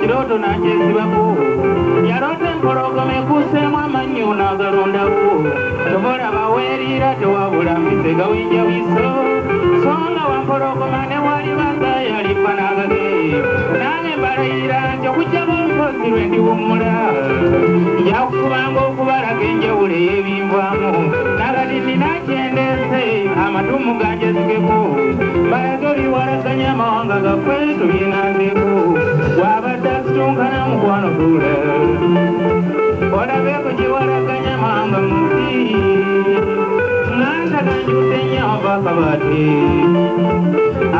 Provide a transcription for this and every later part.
Kiroto na jezi wako yarote mporogome kusema manyo na garondawo tobora bawerira tewabula misega winja wiso songa wa mporogoma ne wali baza yali panagage nange barayira njo kujabo mpozi lwendi wumula yakubanga okubala genje ule yebimbwamu nagadini nakyendese amatumu ganje zigeko baragori waraganya mawanga gakwetu binandeko Tungana mkwano dure Oda beko jiwara kanya mahanga muti Nganda kanjute nyamba kabati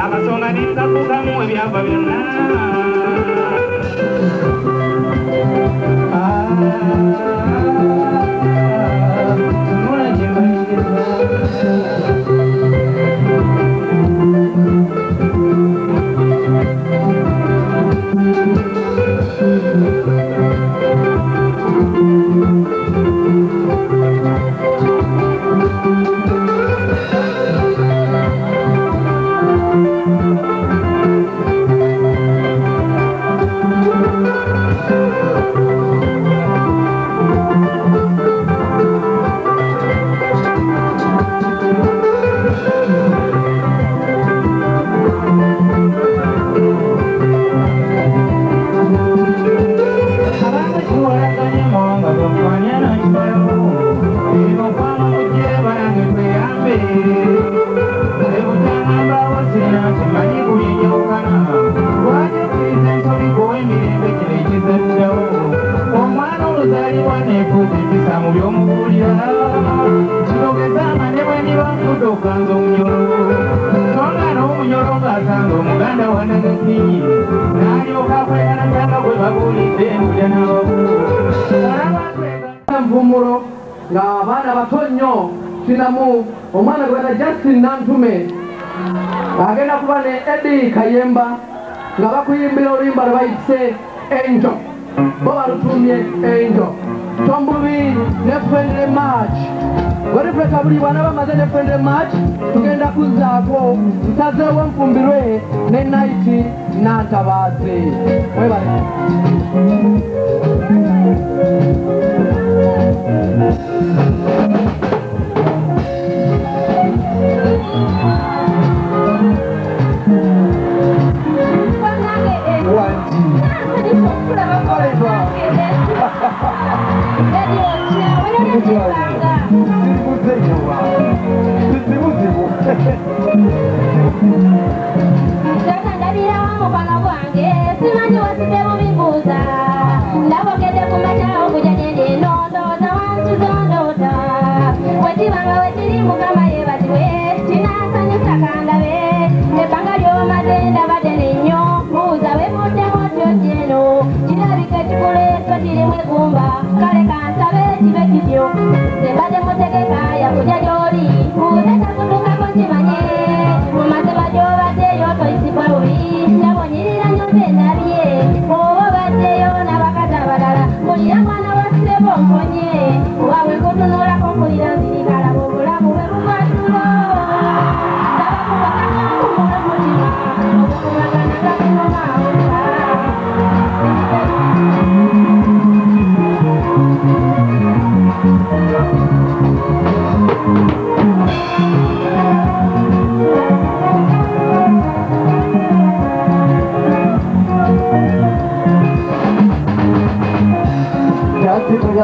Akasonga nikakuka muwe byaba byonna Muna jimbashirwa Mvumuro nga abana batonyo sinamu omwana gwena Justin Nantume agenda kuba ne Eddie Kayemba nga bakuyimbira oluyimba lwebayise Angel bo balutumye Angel Tombubi ne Friendly March werifeka buli bwana bamaze ne Friendly March tugenda kuzaako ntazeewo Nfumbirwe ne Night Nantabaze webale We're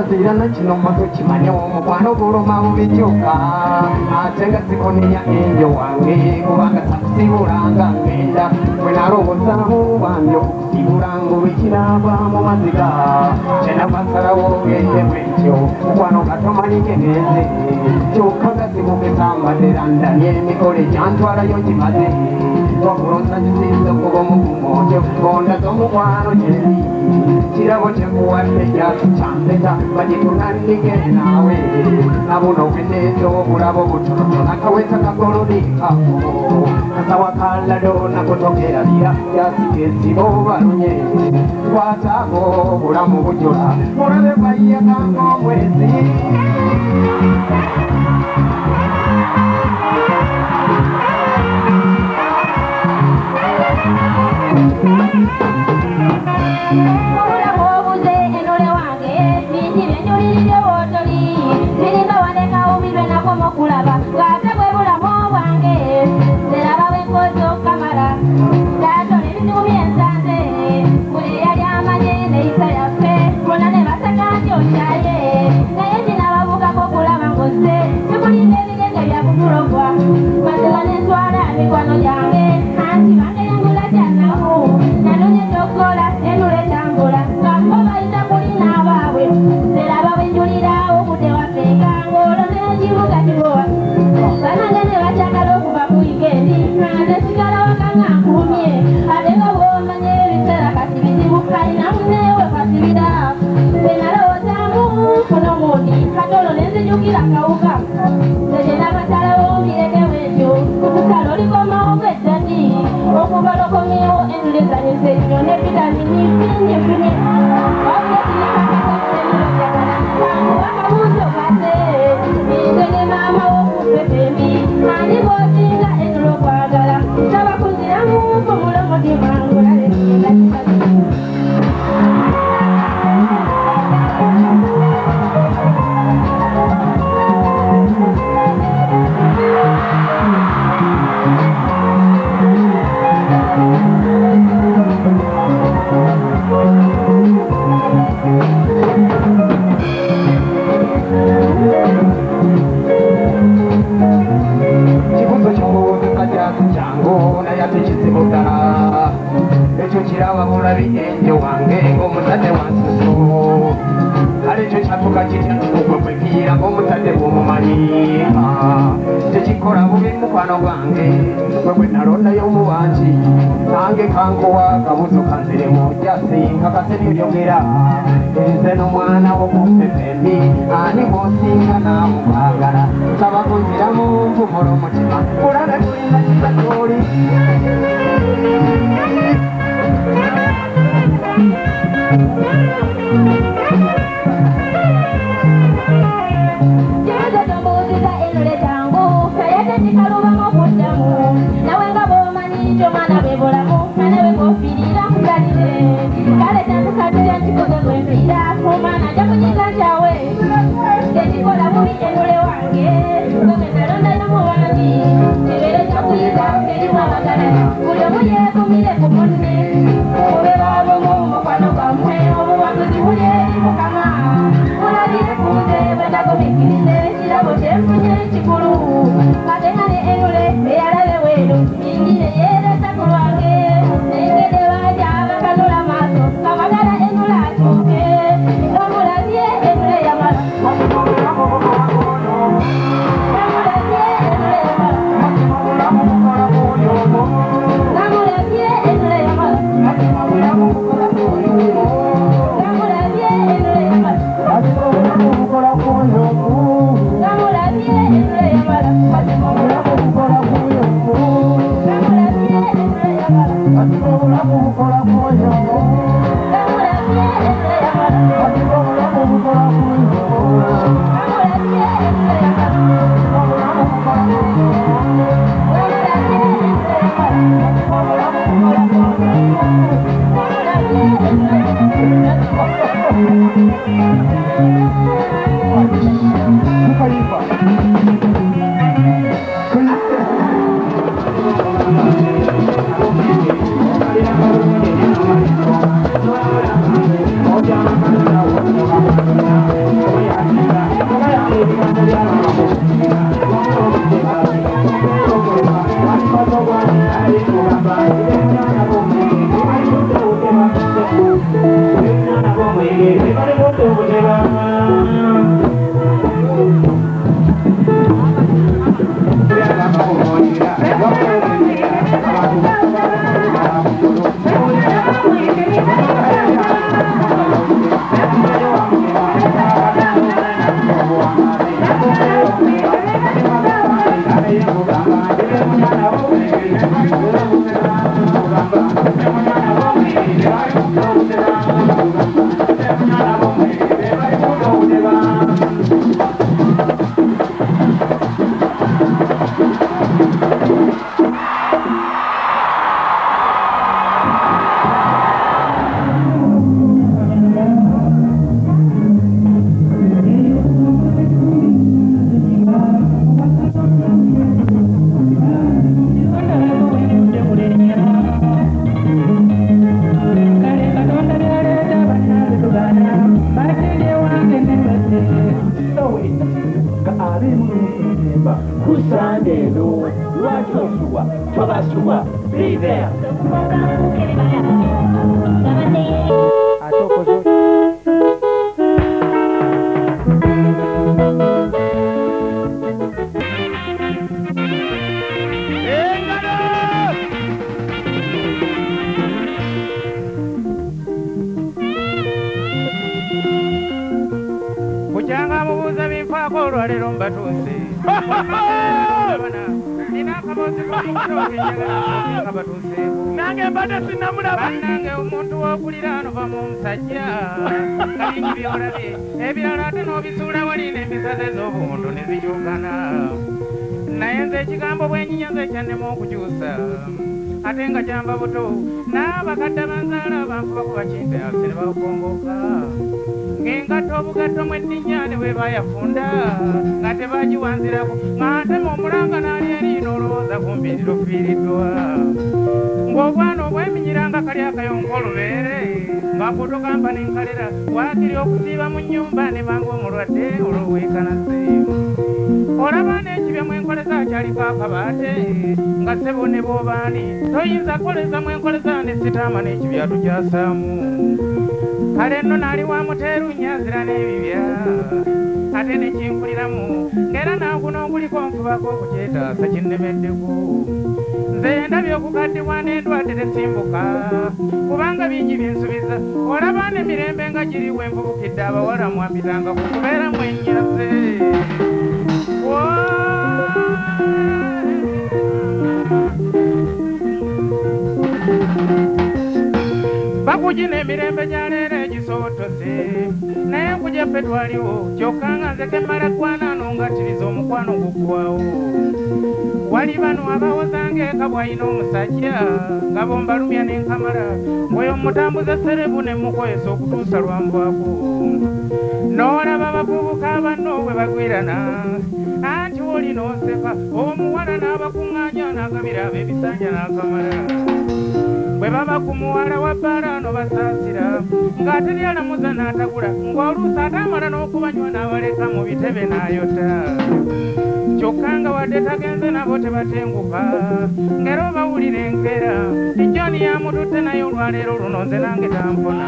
Zirana kino moto kimanya omukwano guluma bubijuka ate nga sikonenya enjo wange kubanga takusibulanga ngenda bwe nalowozaamu bambi okusibula ng'olwekiraba mu maziga kyenava nsalawo ngende bwentyo mukwano katomanyi geneze kyokka gazimugeza mbadde landanye emikolo egyantwalayo gimaze wakulonda kisinza okuba omugumojo gonda z'omukwano gyeri kirabo kyekuwadde kyakyampeta bagitunandige naawe nabuno bweneezo obulabo butonotono akaweta kagolodikako kasawa kalado nakutogerabira yasika esibo balunye kwatago obulamu bujula mulabe bayiyaganga omwezi Namulavye enule Atenga jamba buto na bakadde banzala banfuba ku bakimpe abasene bakongoka ngengato obugatto mweddinyane bwe bayafunda nga tebagiwanzirako ng'ate omulanga n'ali erino olowooza kumbiriro fiiriddwa ng'obwana obweminyiranga kali akayonko olubeere ng'akuto kampani nkalera waakiri okusiiba mu nnyumba ne banga omulwadde olw'oweekanase olaba n'ekibya mwenkoleza akyaliko akabaate nga ssebo ne bw'obaani toyinza koleza mwenkoleza ne sitaama n'ekibya tukyasaamu kale nno naali wa muteeru nyanzira n'ebibya ate ne kinkuliramu ng'era nanguno oguliko nfubako okukyetaasa kinnemeddeko nze ndabye okugaddibwa n'endwadde tesimbuka kubanga bingi byensubiza olaba n'emirembe nga giriwo envubukidde abawala mwambitanga ku kubeera mwenyaze bakugina emirembe gyaleero egisootose naye nkujaffe twaliwo kyokka nga nze kemmala ggwanaano ngattiriza omukwano guggwawo wali bano abawozanga eka bw'alina omusajja nga bombalumya n'enkamala ng'oyo mutambuza serebu ne mukwesa okutuusa lwambwako n'olaba abavubuka banno bwe bagwirana anti oli n'oseka omuwala n'abakuŋŋaanya n'agabira ab'ebisanja n'akamala bwe baba ku muwala wa bbaalaano basaasira ng'ate lyalamuza n'atagula ng'oluusi ate amala n'okubanywa n'abaleka mu bitebe n'ayota kyokka nga wadde tagenze nabo tebatenguka ng'era obawulira enkeera ijjoni yamututte naye olwaleero luno nze nange tampona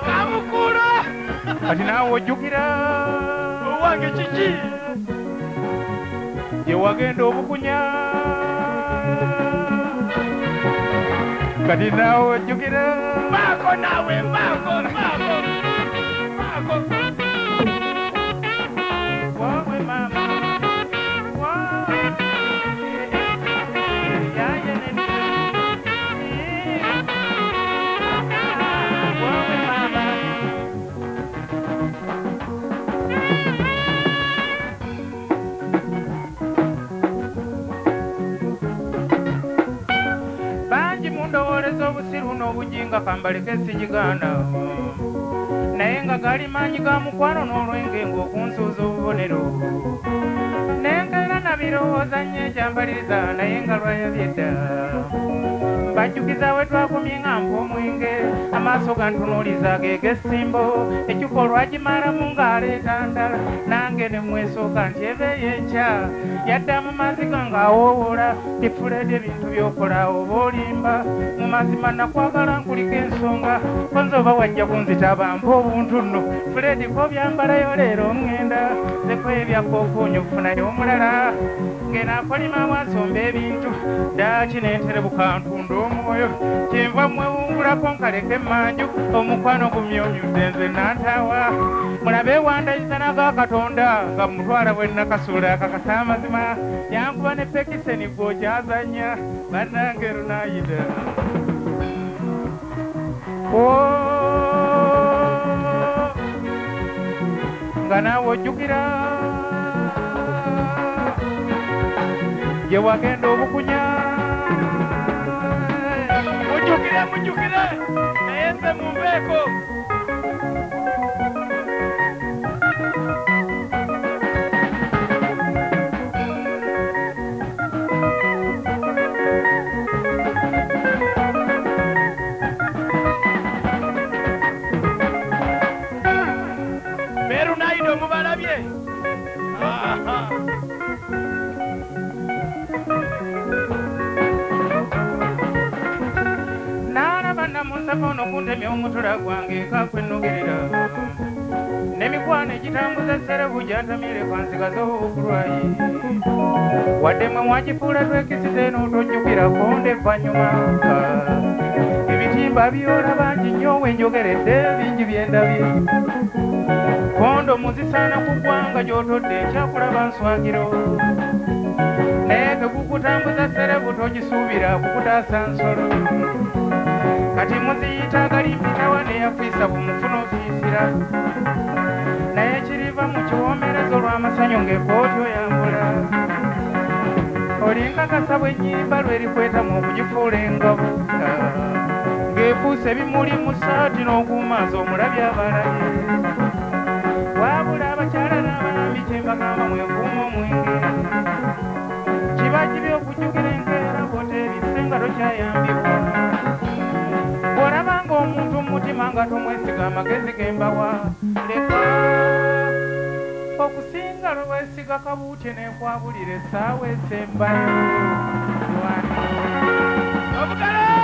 kamukula kati naawe ojjukira owange kiki gye wagenda obukunya kati naawe ojjukira maako naawe maako wawe mama ndowoleza obusiru n'obujinga kambaleka esigigaana naye nga gali maanyi ga mukwano n'olwenge ng'okunsuuza obubonero nenkeera nabirowooza nnyo ekyambaliriza naye nga lwayabyedda bajjukiza we twakumye nga mpa omwenge amaaso gantunuuliza gegesimbo ekikolwa gimalamu ng'aleeta ndala nange ne mwesooka nti ebeeyo enkya yaddamu maziga ng'awoowola tifuledi ebintu by'okola oba olimba mu mazima nakwagala nkuliko ensonga konza oba wajja kunzitaba mpa obuntu nno fuledi kobyambalayo leero ŋŋenda zekoyo ebyakookoonyo okufunayo omulala ng'enaakolima wasomba ebintu daaki n'enterebuka ntunda omwoyo kyenva mwewungulako nkaleka emmanju omukwano gumyomyudde nze nantaawa mulabe ewandayiza naga katonda nga mutwala bwe nakasuula akakasa amazima yankuba ne pekiseni gw'okyazanya bannange runaayida nga naawe ojjukira gye wagenda obukunya mujjukire naye nze mumbeeko beerunayido mubalabye namusaba ono kuntemya omutula gwange kakwennogerera n'emikwano egitambuza serebu gyantamire kwansigazo okulwayi wadde mwe mwagifuula twekisize n'otojjukirako ndevanyuma ebitimba byola bangi nnyo wenjogeredde bingi byendabye kondo muzisaana ku ggwanga gy'otodde ekyakulaba nswagiro naye tegukutambuza serebu togisuubira kukutaasa nsolo kati muziyita galimpitawa neyafisa bumufuna ofiisira naye kiriva mu kiwoomerezo lw'amasanyu ng'ekooti oyambula olinkakasa bw'ennyimba lwerikwetamu okugifuula engabo ng'efuuse ebimuli mu ssaati n'okumaaso omulabye abalaye waabula abakyala n'abalambi kyembagamba mwekuuma omwenge kiba kibi okujjukira enkeera bw'oteebise nga tokyayambibwa bw'olabanga omuntu mumutima nga tomwesiga amagezi gembawa leka okusinga lwesiga kabuutye nekwabulira essaawa esembayo obugala